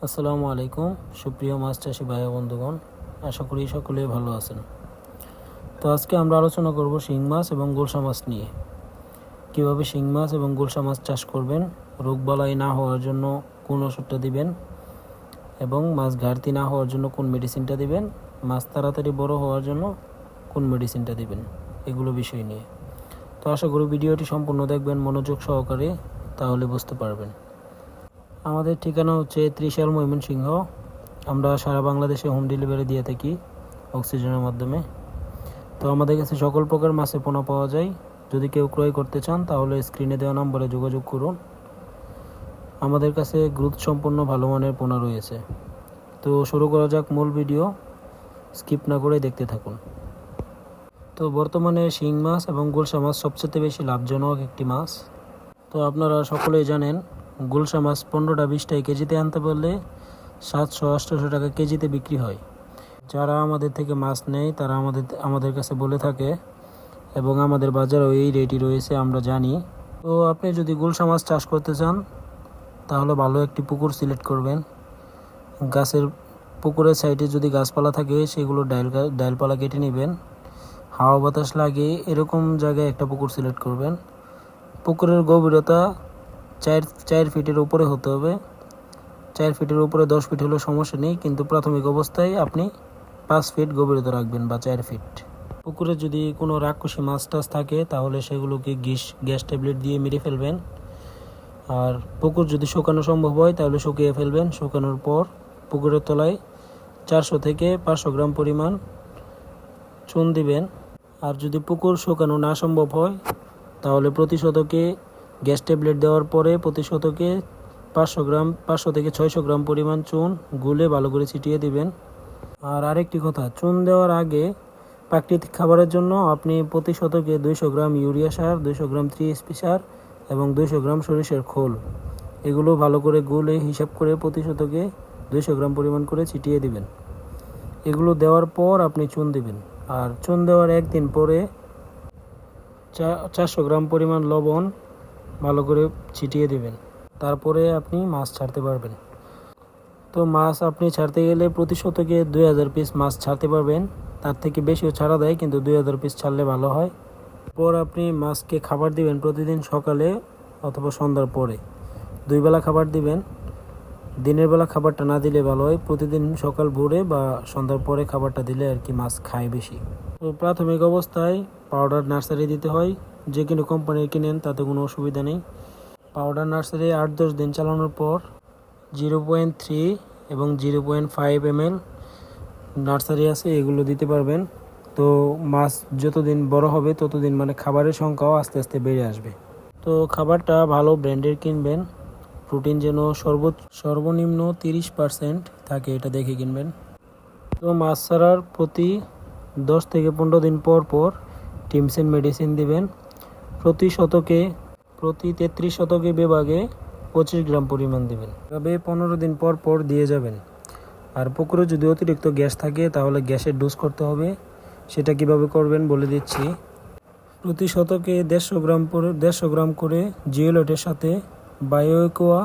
আসসালামু আলাইকুম সুপ্রিয় মাছ চাষি ভাই বন্ধুগণ, আশা করি সকলেই ভালো আছেন। তো আজকে আমরা আলোচনা করব শিং মাছ এবং গুলশা মাছ নিয়ে। কিভাবে শিং মাছ এবং গুলশা মাছ চাষ করবেন, রোগবালাই না হওয়ার জন্য কোন ওষুধটা দিবেন এবং মাছ ঘাটতি না হওয়ার জন্য কোন মেডিসিনটা দিবেন, মাছ তাড়াতাড়ি বড় হওয়ার জন্য কোন মেডিসিনটা দিবেন, এগুলো বিষয় নিয়ে। তো আশা করি ভিডিওটি সম্পূর্ণ দেখবেন মনোযোগ সহকারে, তাহলে বুঝতে পারবেন। আমাদের ঠিকানা হচ্ছে ত্রিশাল, ময়মনসিংহ। আমরা সারা বাংলাদেশে হোম ডেলিভারি দিয়ে থাকি অক্সিজেনের মাধ্যমে। তো আমাদের কাছে সকল প্রকার মাছের পোনা পাওয়া যায়। যদি কেউ ক্রয় করতে চান তাহলে স্ক্রিনে দেওয়া নম্বরে যোগাযোগ করুন। আমাদের কাছে গ্রোথ সম্পন্ন ভালো মানের পোনা রয়েছে। তো শুরু করা যাক মূল ভিডিও, স্কিপ না করে দেখতে থাকুন। তো বর্তমানে শিং মাছ এবং গুলশা মাছ সবচেয়ে বেশি লাভজনক একটি মাছ। তো আপনারা সকলেই জানেন, গুলশা মাছ 15টা 20টাই কেজিতে আনতে পারলে 700-800 টাকা কেজিতে বিক্রি হয়। যারা আমাদের থেকে মাছ নেয় তারা আমাদের কাছে বলে থাকে এবং আমাদের বাজারেও এই রেটই রয়েছে, আমরা জানি। তো আপনি যদি গুলশা মাছ চাষ করতে চান তাহলে ভালো একটি পুকুর সিলেক্ট করবেন। পুকুরের সাইডে যদি গাছপালা থাকে সেগুলো ডালপালা কেটে নেবেন। হাওয়া বাতাস লাগে এরকম জায়গায় একটা পুকুর সিলেক্ট করবেন। পুকুরের গভীরতা 4 ফিটের উপরে হতে হবে। 4 ফিটের উপরে 10 ফিট হলেও সমস্যা নেই, কিন্তু প্রাথমিক অবস্থায় আপনি 5 ফিট গভীরতা রাখবেন বা 4 ফিট। পুকুরে যদি কোনো রাক্ষসী মাছ টাছ থাকে তাহলে সেগুলোকে গ্যাস ট্যাবলেট দিয়ে মেরে ফেলবেন। আর পুকুর যদি শুকানো সম্ভব হয় তাহলে শুকিয়ে ফেলবেন। শুকানোর পর পুকুরের তলায় 400 থেকে 500 গ্রাম পরিমাণ চুন দিবেন। আর যদি পুকুর শুকানো না সম্ভব হয় তাহলে প্রতি শতকে গ্যাস ট্যাবলেট দেওয়ার পরে প্রতি শতকে 500 থেকে 600 গ্রাম পরিমাণ চুন গুলে ভালো করে ছিটিয়ে দিবেন। আর আরেকটি কথা, চুন দেওয়ার আগে প্রাকৃতিক খাবারের জন্য আপনি প্রতি শতকে 200 গ্রাম ইউরিয়া সার, 200 গ্রাম 3SP সার এবং 200 গ্রাম সরিষার খোল, এগুলো ভালো করে গুলে হিসাব করে প্রতি শতকে 200 গ্রাম পরিমাণ করে ছিটিয়ে দিবেন। এগুলো দেওয়ার পর আপনি চুন দিবেন। আর চুন দেওয়ার একদিন পরে 400 গ্রাম পরিমাণ লবণ ভালো করে ছিটিয়ে দিবেন। তারপরে আপনি মাছ ছাড়তে পারবেন। তো মাছ আপনি ছাড়তে গেলে প্রতি শতকে 2000 পিস মাছ ছাড়তে পারবেন। তার থেকে বেশিও ছাড়া দেয়, কিন্তু 2000 পিস ছাড়লে ভালো হয়। পর আপনি মাছকে খাবার দিবেন প্রতিদিন সকালে অথবা সন্ধ্যার পরে। 2 বেলা খাবার দিবেন। দিনের বেলা খাবারটা না দিলে ভালো হয়, প্রতিদিন সকাল ভোরে বা সন্ধ্যার পরে খাবারটা দিলে আর কি মাছ খায় বেশি। তো প্রাথমিক অবস্থায় পাউডার নার্সারি দিতে হয়, যে কোনো কোম্পানির কিনেন তাতে কোনো অসুবিধা নেই। পাউডার নার্সারি 8-10 দিন চালানোর পর 0.3 এবং 0.5 ml নার্সারি আছে, এগুলো দিতে পারবেন। তো মাছ যতদিন বড় হবে ততদিন মানে খাবারের সংখ্যাও আস্তে আস্তে বেড়ে আসবে। তো খাবারটা ভালো ব্র্যান্ডের কিনবেন, প্রোটিন যেন সর্বনিম্ন 30% থাকে এটা দেখে কিনবেন। তো মাছ ছাড়ার প্রতি 10 থেকে 15 দিন পর পর টিমসেন মেডিসিন দিবেন। প্রতি 33 শতকে বিভাগে 25 গ্রাম পরিমাণ দিবেন। তবে 15 দিন পর পর দিয়ে যাবেন। আর পুকুরে যদি অতিরিক্ত গ্যাস থাকে তাহলে গ্যাসের ডোজ করতে হবে। সেটা কিভাবে করবেন বলে দিচ্ছি। প্রতি শতকে 150 গ্রাম করে জিওলেটের সাথে বায়োকোয়া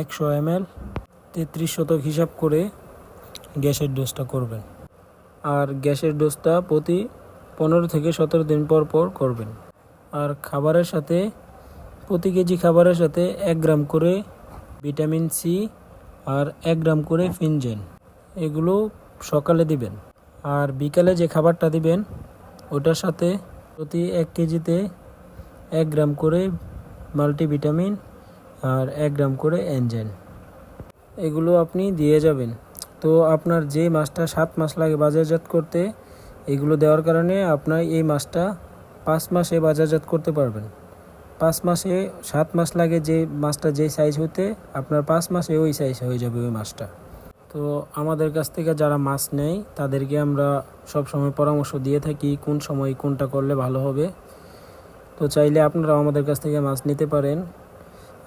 100 ml 33 শতক হিসাব করে গ্যাসের ডোজটা করবেন। আর গ্যাসের ডোজটা প্রতি 15 থেকে 17 দিন পর পর করবেন। আর খাবারের সাথে প্রতি কেজি খাবারের সাথে 1 গ্রাম করে ভিটামিন সি আর 1 গ্রাম করে ফিনজেন, এগুলো সকালে দিবেন। আর বিকালে যে খাবারটা দিবেন ওটার সাথে প্রতি 1 কেজিতে 1 গ্রাম করে মাল্টিভিটামিন আর 1 গ্রাম করে এনজাইম, এগুলো আপনি দিয়ে যাবেন। তো আপনার যে মাছটা 7 মাস লাগে বাজারজাত করতে, এগুলো দেওয়ার কারণে আপনার এই মাছটা 5 মাসে বাজারজাত করতে পারবেন। 5 মাসে 7 মাস লাগে যে মাছটা যে সাইজ হতে, আপনার 5 মাসে ওই সাইজ হয়ে যাবে ওই মাছটা। তো আমাদের কাছ থেকে যারা মাছ নেয় তাদেরকে আমরা সব সময় পরামর্শ দিয়ে থাকি কোন সময় কোনটা করলে ভালো হবে। তো চাইলে আপনারা আমাদের কাছ থেকে মাছ নিতে পারেন।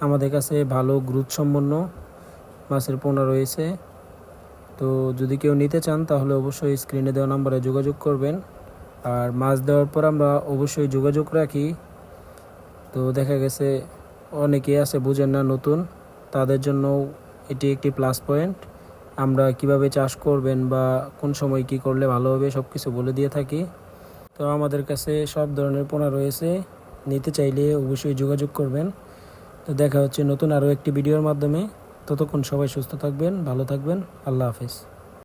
আমাদের কাছে ভালো গ্রোথ সম্পন্ন মাছের পোনা রয়েছে। তো যদি কেউ নিতে চান তাহলে অবশ্যই স্ক্রিনে দেওয়া নম্বরে যোগাযোগ করবেন। আর মাছ দেওয়ার পর আমরা অবশ্যই যোগাযোগ রাখি। তো দেখা গেছে অনেকেই আছে বুঝেন না, নতুন, তাদের জন্য এটি একটি প্লাস পয়েন্ট। আমরা কিভাবে চাষ করবেন বা কোন সময় কি করলে ভালো হবে সব কিছু বলে দিয়ে থাকি। তো আমাদের কাছে সব ধরনের পোনা রয়েছে, নিতে চাইলে অবশ্যই যোগাযোগ করবেন। তো দেখা হচ্ছে নতুন আরও একটি ভিডিওর মাধ্যমে। ততক্ষণ সবাই সুস্থ থাকবেন, ভালো থাকবেন। আল্লাহ হাফেজ।